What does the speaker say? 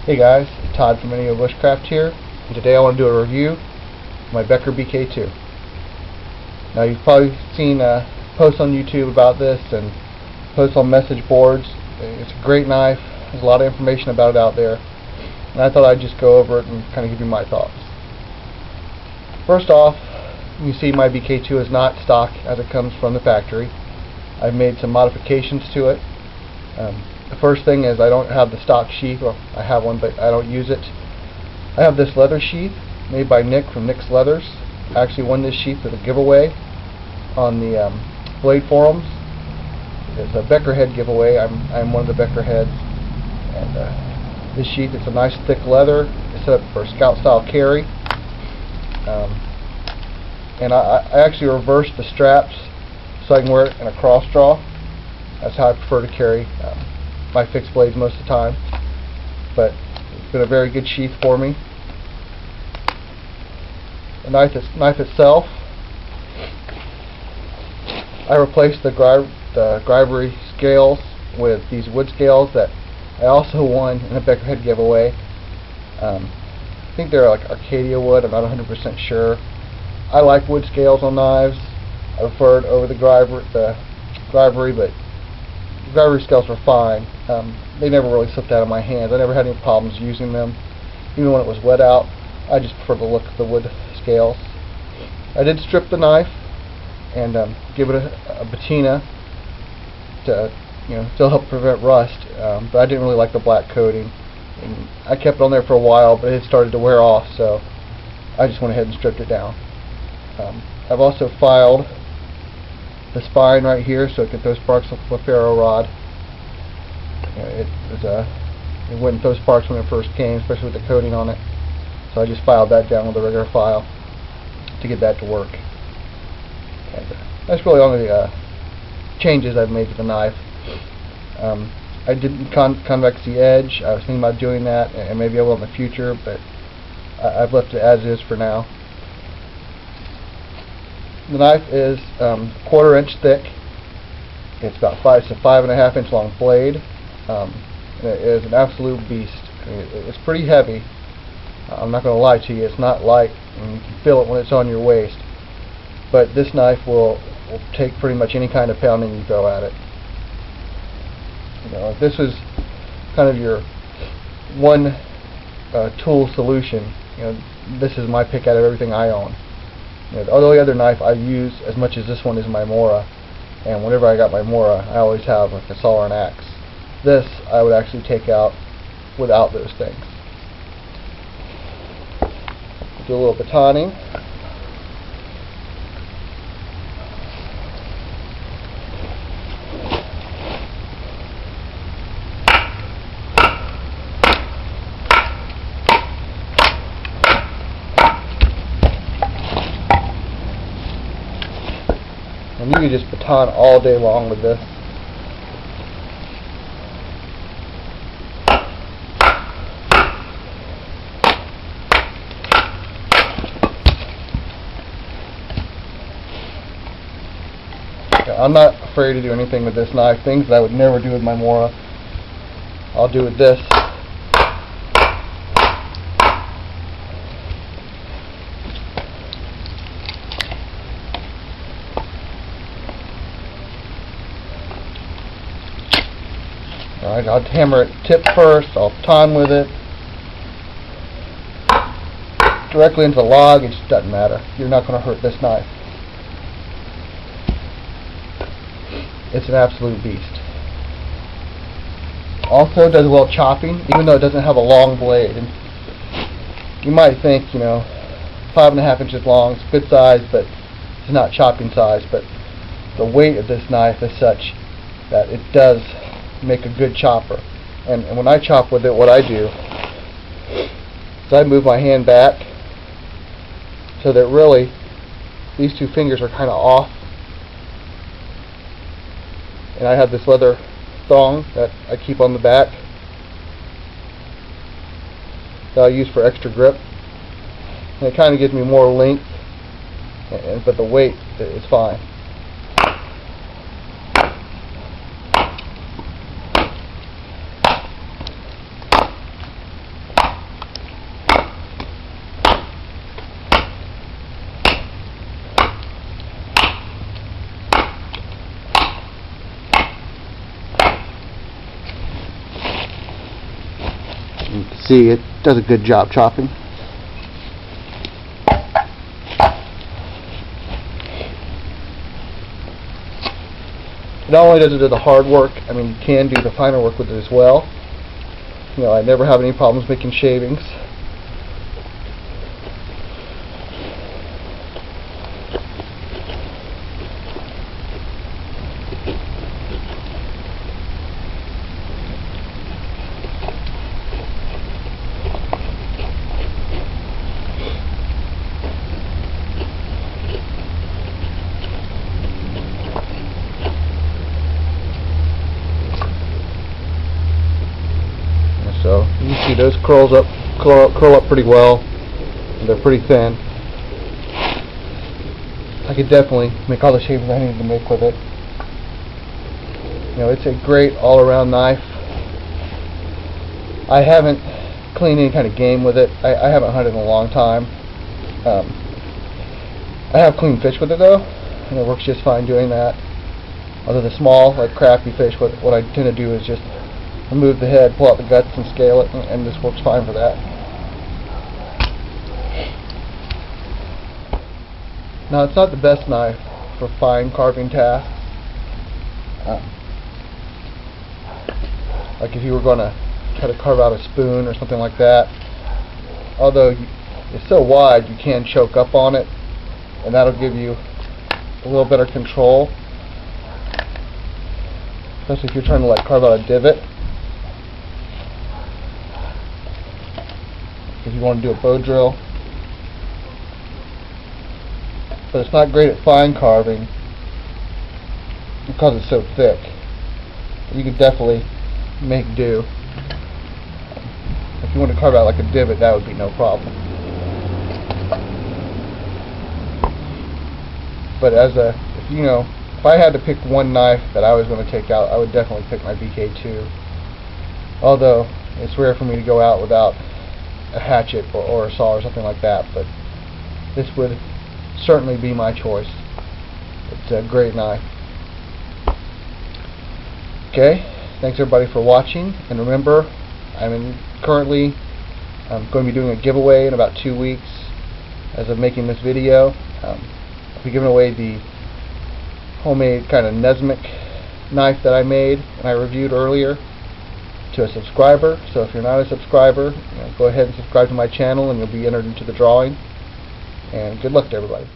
Hey guys, Todd from Bushcraft here, and today I want to do a review of my Becker BK2. Now you've probably seen posts on YouTube about this and posts on message boards. It's a great knife, there's a lot of information about it out there, and I thought I'd just go over it and kind of give you my thoughts. First off, you see my BK2 is not stock as it comes from the factory. I've made some modifications to it. The first thing is I don't have the stock sheath. Well, I have one, but I don't use it. I have this leather sheath made by Nick from Nick's Leathers. I actually won this sheath with a giveaway on the Blade forums. It's a Beckerhead giveaway. I'm one of the Beckerheads. And this sheath, it's a nice thick leather. It's set up for a scout style carry. And I actually reversed the straps so I can wear it in a cross draw. That's how I prefer to carry my fixed blades most of the time, but it's been a very good sheath for me. The knife itself, I replaced the Grivery scales with these wood scales that I also won in a Beckerhead giveaway. I think they're like Arcadia wood, I'm not 100% sure. I like wood scales on knives. I prefer it over the Grivery, but Grivery scales were fine. They never really slipped out of my hands. I never had any problems using them. Even when it was wet out, I just prefer the look of the wood scales. I did strip the knife and give it a patina to still help prevent rust, but I didn't really like the black coating. And I kept it on there for a while, but it had started to wear off, so I just went ahead and stripped it down. I've also filed the spine right here so it could throw sparks off the ferro rod. It wouldn't throw sparks when it first came, especially with the coating on it. So I just filed that down with a regular file to get that to work. And that's really all the changes I've made to the knife. I didn't convex the edge. I was thinking about doing that, and maybe I will in the future, but I've left it as is for now. The knife is 1/4 inch thick. It's about 5.5 inch long blade. It is an absolute beast. It's pretty heavy. I'm not going to lie to you. It's not light, and you can feel it when it's on your waist. But this knife will take pretty much any kind of pounding you throw at it. If this was kind of your one tool solution, this is my pick out of everything I own. The only other knife I use as much as this one is my Mora, and whenever I got my Mora, I always have like a saw or an axe. This I would actually take out without those things. Do a little batoning. And you can just baton all day long with this. I'm not afraid to do anything with this knife. Things that I would never do with my Mora, I'll do with this. Alright, I'll hammer it tip first, I'll baton with it directly into the log. It just doesn't matter. You're not going to hurt this knife. It's an absolute beast. Also does well chopping, even though it doesn't have a long blade. And you might think, 5.5 inches long, it's good size, but it's not chopping size. But the weight of this knife is such that it does make a good chopper. And when I chop with it, what I do is I move my hand back so that really these two fingers are kind of off. And I have this leather thong that I keep on the back that I use for extra grip. And it kind of gives me more length, but the weight is fine. See, it does a good job chopping. Not only does it do the hard work, I mean, you can do the finer work with it as well. You know, I never have any problems making shavings. So you can see those curl up pretty well. And they're pretty thin. I could definitely make all the shavings I need to make with it. You know, it's a great all-around knife. I haven't cleaned any kind of game with it. I haven't hunted in a long time. I have cleaned fish with it though, and it works just fine doing that. Other than small, like crappie fish, what I tend to do is just remove the head, pull out the guts, and scale it, and this works fine for that. Now, it's not the best knife for fine carving tasks. Like if you were going to try to carve out a spoon or something like that. Although it's so wide, you can choke up on it, and that'll give you a little better control. Especially if you're trying to like carve out a divot. If you want to do a bow drill. But it's not great at fine carving because it's so thick. You could definitely make do. If you want to carve out like a divot, that would be no problem. But if I had to pick one knife that I was going to take out, I would definitely pick my BK2. Although it's rare for me to go out without a hatchet or a saw or something like that, but this would certainly be my choice. It's a great knife. Okay, thanks everybody for watching, and remember, currently I'm going to be doing a giveaway in about 2 weeks. As of making this video, I'll be giving away the homemade kind of Nesmik knife that I made and I reviewed earlier to a subscriber. So if you're not a subscriber, go ahead and subscribe to my channel and you'll be entered into the drawing. And good luck to everybody.